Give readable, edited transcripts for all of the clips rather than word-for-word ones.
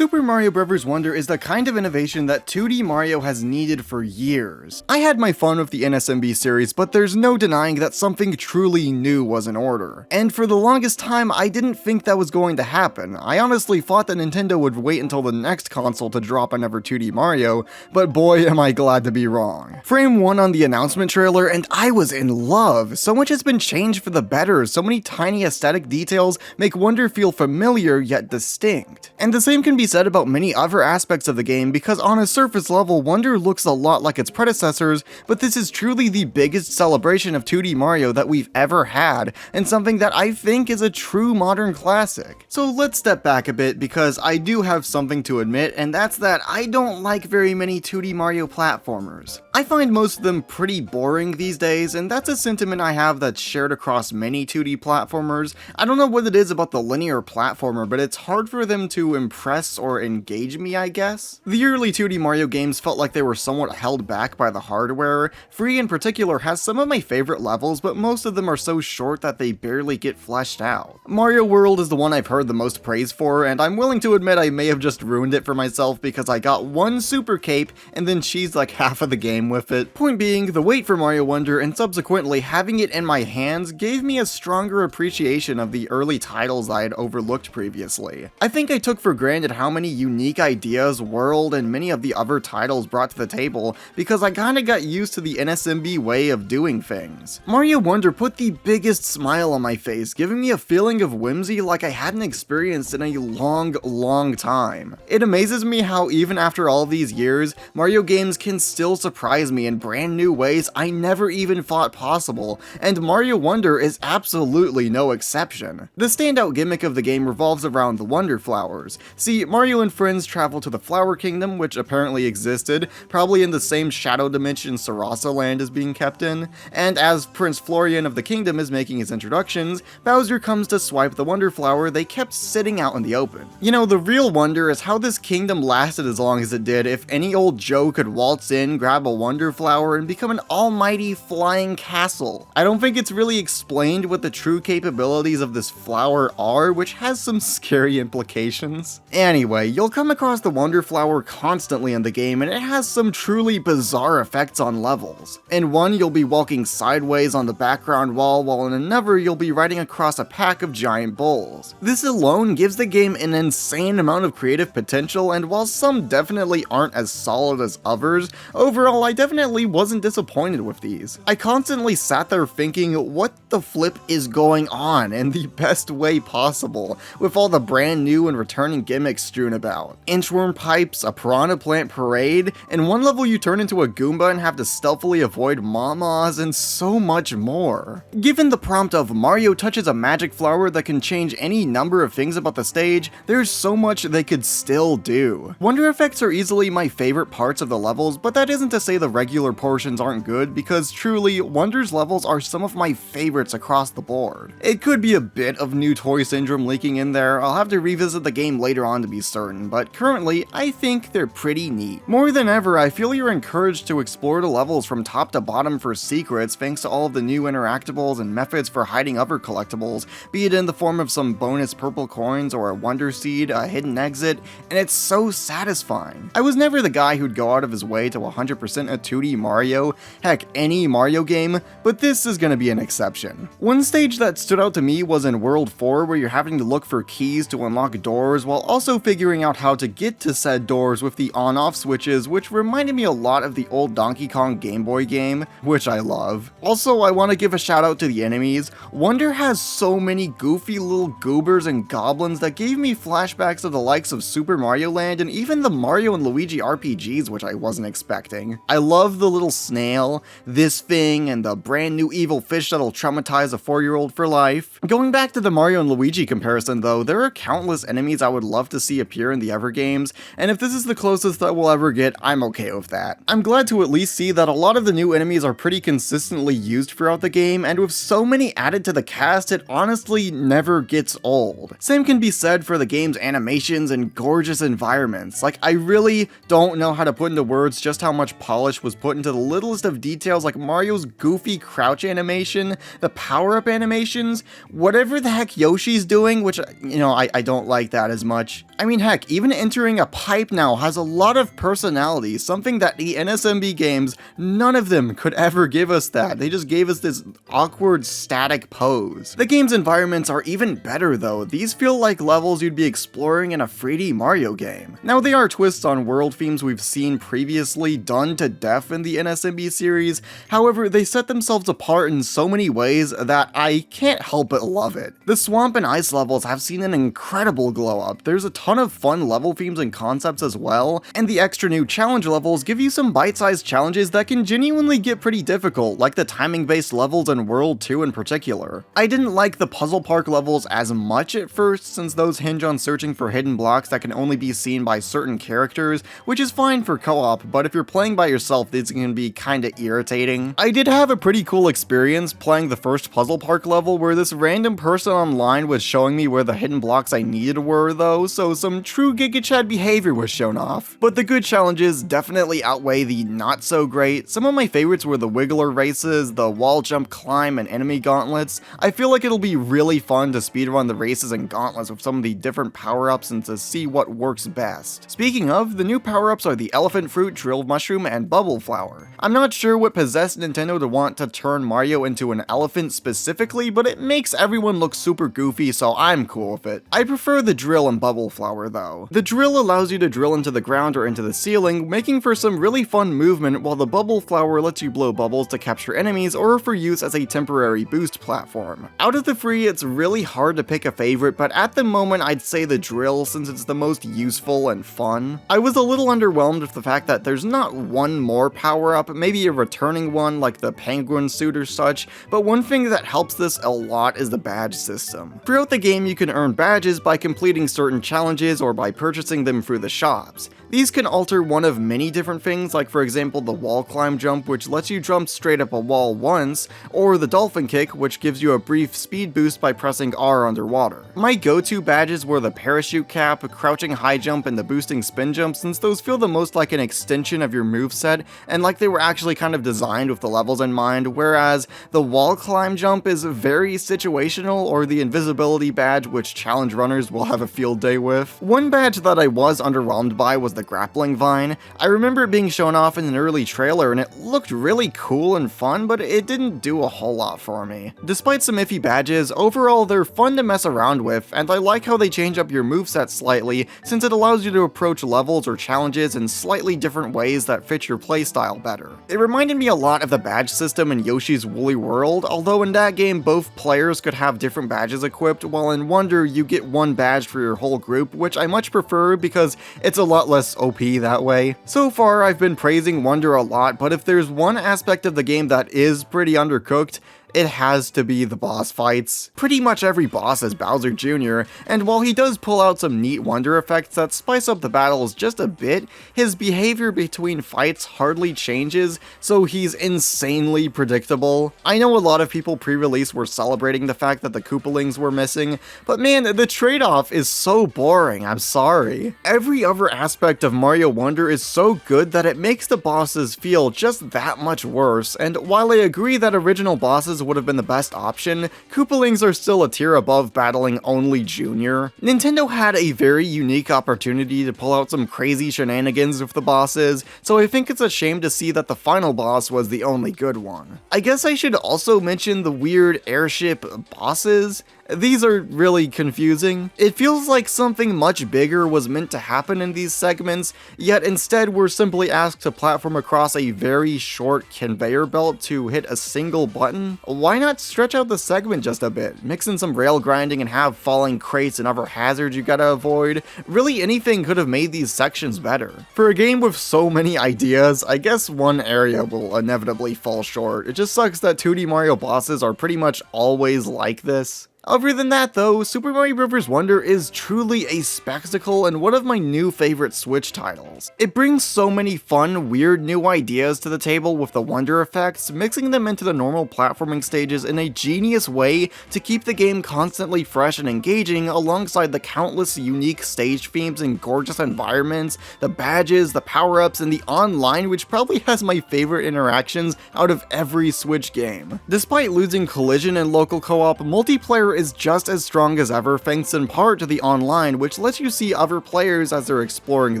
Super Mario Bros. Wonder is the kind of innovation that 2D Mario has needed for years. I had my fun with the NSMB series, but there's no denying that something truly new was in order. And for the longest time, I didn't think that was going to happen. I honestly thought that Nintendo would wait until the next console to drop another 2D Mario, but boy am I glad to be wrong. Frame 1 on the announcement trailer, and I was in love. So much has been changed for the better, so many tiny aesthetic details make Wonder feel familiar yet distinct. And the same can be said about many other aspects of the game, because on a surface level, Wonder looks a lot like its predecessors, but this is truly the biggest celebration of 2D Mario that we've ever had, and something that I think is a true modern classic. So let's step back a bit, because I do have something to admit, and that's that I don't like very many 2D Mario platformers. I find most of them pretty boring these days, and that's a sentiment I have that's shared across many 2D platformers. I don't know what it is about the linear platformer, but it's hard for them to impress or engage me, I guess. The early 2D Mario games felt like they were somewhat held back by the hardware. 3 in particular has some of my favorite levels, but most of them are so short that they barely get fleshed out. Mario World is the one I've heard the most praise for, and I'm willing to admit I may have just ruined it for myself because I got one super cape and then cheesed like half of the game with it. Point being, the wait for Mario Wonder and subsequently having it in my hands gave me a stronger appreciation of the early titles I had overlooked previously. I think I took for granted how many unique ideas World and many of the other titles brought to the table because I kinda got used to the NSMB way of doing things. Mario Wonder put the biggest smile on my face, giving me a feeling of whimsy like I hadn't experienced in a long time. It amazes me how even after all these years, Mario games can still surprise me in brand new ways I never even thought possible, and Mario Wonder is absolutely no exception. The standout gimmick of the game revolves around the Wonder Flowers. See, Mario and friends travel to the Flower Kingdom, which apparently existed, probably in the same shadow dimension Sarasa Land is being kept in, and as Prince Florian of the kingdom is making his introductions, Bowser comes to swipe the Wonder Flower they kept sitting out in the open. You know, the real wonder is how this kingdom lasted as long as it did if any old Joe could waltz in, grab a Wonder Flower, and become an almighty flying castle. I don't think it's really explained what the true capabilities of this flower are, which has some scary implications. Anyway, you'll come across the Wonder Flower constantly in the game, and it has some truly bizarre effects on levels. In one, you'll be walking sideways on the background wall, while in another, you'll be riding across a pack of giant bulls. This alone gives the game an insane amount of creative potential, and while some definitely aren't as solid as others, overall I definitely wasn't disappointed with these. I constantly sat there thinking, what the flip is going on in the best way possible, with all the brand new and returning gimmicks strewn about. Inchworm pipes, a piranha plant parade, in one level you turn into a Goomba and have to stealthily avoid Mamas, and so much more. Given the prompt of Mario touches a magic flower that can change any number of things about the stage, there's so much they could still do. Wonder effects are easily my favorite parts of the levels, but that isn't to say the regular portions aren't good, because truly, Wonder's levels are some of my favorites across the board. It could be a bit of new toy syndrome leaking in there, I'll have to revisit the game later on to be certain, but currently, I think they're pretty neat. More than ever, I feel you're encouraged to explore the levels from top to bottom for secrets thanks to all of the new interactables and methods for hiding other collectibles, be it in the form of some bonus purple coins or a Wonder Seed, a hidden exit, and it's so satisfying. I was never the guy who'd go out of his way to 100% a 2D Mario, heck, any Mario game, but this is gonna be an exception. One stage that stood out to me was in World 4, where you're having to look for keys to unlock doors while also figuring out how to get to said doors with the on-off switches, which reminded me a lot of the old Donkey Kong Game Boy game, which I love. Also, I want to give a shout out to the enemies. Wonder has so many goofy little goobers and goblins that gave me flashbacks of the likes of Super Mario Land and even the Mario and Luigi RPGs, which I wasn't expecting. I love the little snail, this thing, and the brand new evil fish that'll traumatize a 4-year-old for life. Going back to the Mario and Luigi comparison though, there are countless enemies I would love to see appear in the other games, and if this is the closest that we'll ever get, I'm okay with that. I'm glad to at least see that a lot of the new enemies are pretty consistently used throughout the game, and with so many added to the cast, it honestly never gets old. Same can be said for the game's animations and gorgeous environments. Like, I really don't know how to put into words just how much polish was put into the littlest of details, like Mario's goofy crouch animation, the power-up animations, whatever the heck Yoshi's doing, which, you know, I don't like that as much. I mean, mean, heck, even entering a pipe now has a lot of personality, something that the NSMB games, none of them could ever give us that. They just gave us this awkward static pose. The game's environments are even better though. These feel like levels you'd be exploring in a 3D Mario game. Now, they are twists on world themes we've seen previously done to death in the NSMB series, however, they set themselves apart in so many ways that I can't help but love it. The swamp and ice levels have seen an incredible glow up. There's a ton of fun level themes and concepts as well, and the extra new challenge levels give you some bite-sized challenges that can genuinely get pretty difficult, like the timing-based levels in World 2 in particular. I didn't like the puzzle park levels as much at first, since those hinge on searching for hidden blocks that can only be seen by certain characters, which is fine for co-op, but if you're playing by yourself, these can be kinda irritating. I did have a pretty cool experience playing the first puzzle park level where this random person online was showing me where the hidden blocks I needed were though, so some true Giga Chad behavior was shown off. But the good challenges definitely outweigh the not so great. Some of my favorites were the Wiggler races, the wall jump climb, and enemy gauntlets. I feel like it'll be really fun to speedrun the races and gauntlets with some of the different power-ups and to see what works best. Speaking of, the new power-ups are the elephant fruit, drill mushroom, and bubble flower. I'm not sure what possessed Nintendo to want to turn Mario into an elephant specifically, but it makes everyone look super goofy, so I'm cool with it. I prefer the drill and bubble flower though. The drill allows you to drill into the ground or into the ceiling, making for some really fun movement, while the bubble flower lets you blow bubbles to capture enemies or for use as a temporary boost platform. Out of the three, it's really hard to pick a favorite, but at the moment I'd say the drill since it's the most useful and fun. I was a little underwhelmed with the fact that there's not one more power-up, maybe a returning one like the penguin suit or such, but one thing that helps this a lot is the badge system. Throughout the game you can earn badges by completing certain challenges or by purchasing them through the shops. These can alter one of many different things, like for example the wall climb jump, which lets you jump straight up a wall once, or the dolphin kick, which gives you a brief speed boost by pressing R underwater. My go-to badges were the parachute cap, crouching high jump, and the boosting spin jump, since those feel the most like an extension of your moveset, and like they were actually kind of designed with the levels in mind, whereas the wall climb jump is very situational, or the invisibility badge, which challenge runners will have a field day with. One badge that I was underwhelmed by was the grappling vine. I remember it being shown off in an early trailer and it looked really cool and fun, but it didn't do a whole lot for me. Despite some iffy badges, overall they're fun to mess around with, and I like how they change up your moveset slightly since it allows you to approach levels or challenges in slightly different ways that fit your playstyle better. It reminded me a lot of the badge system in Yoshi's Woolly World, although in that game both players could have different badges equipped, while in Wonder you get one badge for your whole group, which I much prefer because it's a lot less OP that way. So far I've been praising Wonder a lot, but if there's one aspect of the game that is pretty undercooked, it has to be the boss fights. Pretty much every boss is Bowser Jr., and while he does pull out some neat wonder effects that spice up the battles just a bit, his behavior between fights hardly changes, so he's insanely predictable. I know a lot of people pre-release were celebrating the fact that the Koopalings were missing, but man, the trade-off is so boring, I'm sorry. Every other aspect of Mario Wonder is so good that it makes the bosses feel just that much worse, and while I agree that original bosses would have been the best option, Koopalings are still a tier above battling only Junior. Nintendo had a very unique opportunity to pull out some crazy shenanigans with the bosses, so I think it's a shame to see that the final boss was the only good one. I guess I should also mention the weird airship bosses. These are really confusing. It feels like something much bigger was meant to happen in these segments, yet instead we're simply asked to platform across a very short conveyor belt to hit a single button. Why not stretch out the segment just a bit? Mix in some rail grinding and have falling crates and other hazards you gotta avoid. Really anything could have made these sections better. For a game with so many ideas, I guess one area will inevitably fall short. It just sucks that 2D Mario bosses are pretty much always like this. Other than that though, Super Mario Bros. Wonder is truly a spectacle and one of my new favorite Switch titles. It brings so many fun, weird new ideas to the table with the Wonder effects, mixing them into the normal platforming stages in a genius way to keep the game constantly fresh and engaging alongside the countless unique stage themes and gorgeous environments, the badges, the power-ups, and the online, which probably has my favorite interactions out of every Switch game. Despite losing collision in local co-op, multiplayer Wonder is just as strong as ever thanks in part to the online, which lets you see other players as they're exploring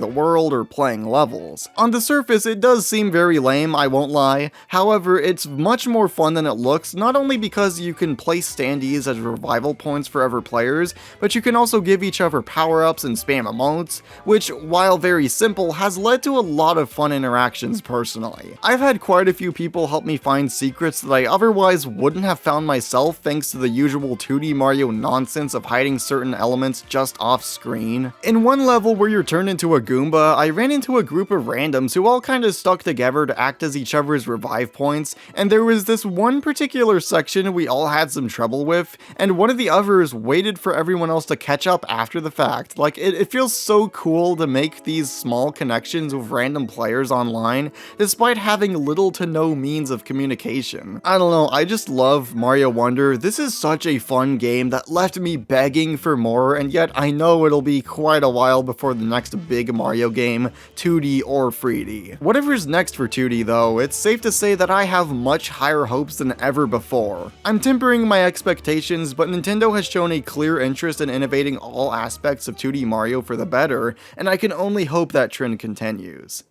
the world or playing levels. On the surface, it does seem very lame, I won't lie. However, it's much more fun than it looks, not only because you can place standees as revival points for other players, but you can also give each other power-ups and spam emotes, which, while very simple, has led to a lot of fun interactions personally. I've had quite a few people help me find secrets that I otherwise wouldn't have found myself thanks to the usual 2D Mario nonsense of hiding certain elements just off screen. In one level where you're turned into a Goomba, I ran into a group of randoms who all kinda stuck together to act as each other's revive points, and there was this one particular section we all had some trouble with, and one of the others waited for everyone else to catch up after the fact. Like, it feels so cool to make these small connections with random players online, despite having little to no means of communication. I don't know, I just love Mario Wonder. This is such a fun game that left me begging for more, and yet I know it'll be quite a while before the next big Mario game, 2D or 3D. Whatever's next for 2D though, it's safe to say that I have much higher hopes than ever before. I'm tempering my expectations, but Nintendo has shown a clear interest in innovating all aspects of 2D Mario for the better, and I can only hope that trend continues.